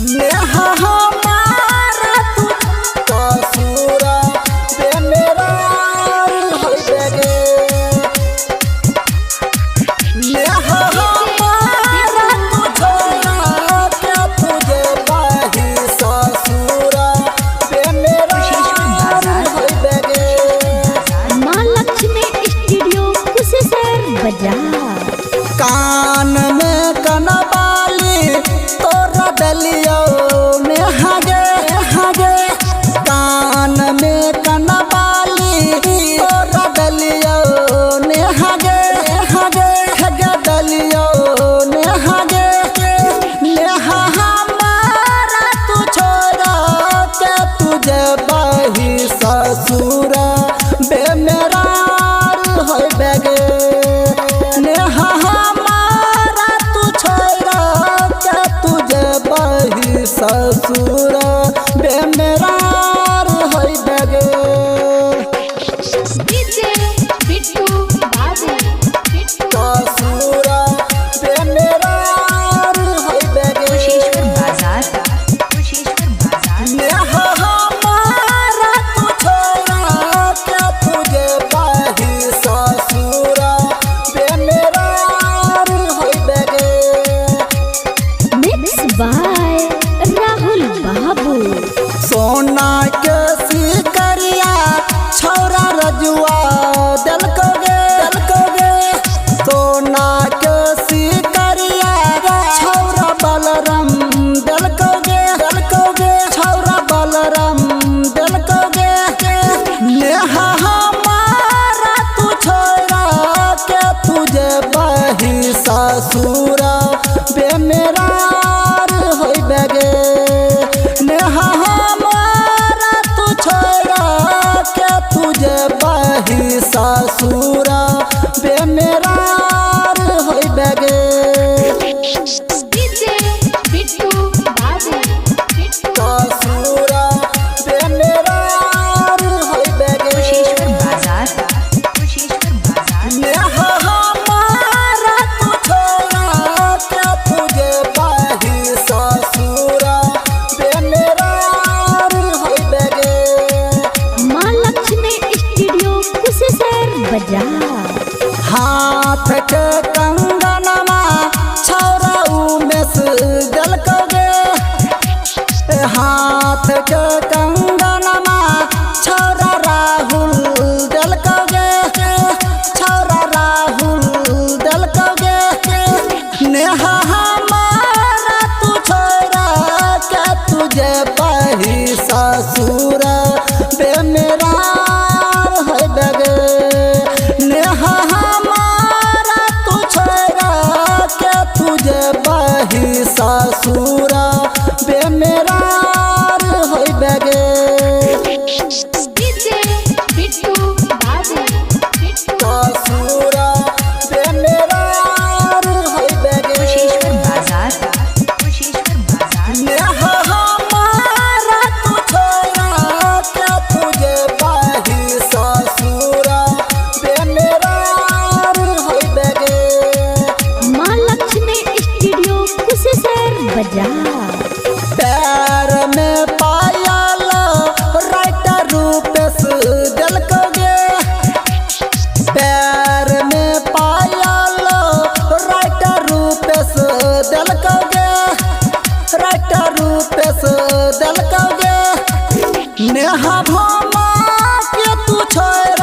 नेहा हमारा तू कसूरा बेमेरार होई बेगे। नेहा हमारा तू छोड़ा के तुझे बाही ससुरा बेमेरार होई बेगे। माँ लक्ष्मी स्टूडियो कुशेश्वर बाजार। कान में कनबाली तोरा डलियो में हागे हागे। कान में कनबाली तोरा डलियो ने हागे हागे हागे डलियो ने हागे। नेहा हमारा तू छोड़ा के तुझे बाही ससुरा बेमेरार होई बेगे। नेहा हमारा तू छोड़ा के तुझे बाही ससुरा बेमेरार होई बेगे। डीजे बिट्टू बाबू ससुरा बेमेरार होई बेगे। कुशेश्वर बाजार। नेहा हमारा तू छोड़ा के तुझे बाही ससुरा बेमेरार होई बेगे। मिक्स बाय राहुल बाबू। सोना के सिकरिया छौरा रजुआ दलकोगे दलकोगे। सोना के सिकरिया छौरा बलराम दलकोगे दलकोगे। छौरा बलराम दलकोगे। नेहा हमारा तू छोड़ा के तुझे बाही ससुरा बेमेरार होई बेगे। नेहा हमारा तू छोड़ा के तुझे बाही ससुरा बेमेरार होई बेगे। डीजे बिट्टू बाबू ससुरा बेमेरार होई बेगे। कुशेश्वर बाजार। नेहा हमारा तू छोड़ा के तुझे बाही ससुरा बेमेरार होई बेगे। माँ लक्ष्मी स्टूडियो कुशेश्वर बाजार। हाथ के कंगनमा छौरा उमेश दलकोगे। हाथ के कंगनमा छौरा राहुल दलकोगे। छौरा राहुल दलकोगे। नेहा हमारा तू छोड़ा के तुझे बाही ससुरा बेमेरार होई बेगे। नेहा हमारा तू छोड़ा के तुझे बाही ससुरा बेमेरार होई बेगे। डीजे बिट्टू बाबू ससुरा बेमेरार होई बेगे। कुशेश्वर बाजार। नेहा हमारा तू छोड़ा के तुझे बाही ससुरा बेमेरार होई बेगे। माँ लक्ष्मी स्टूडियो कुशेश्वर बाजार। पैर में पायल राइटर रूपेश दलकोगे। पैर में पायल राइटर रूपेश दलकोगे। राइटर रूपेश दलकोगे। नेहा भोमा के तू छोड़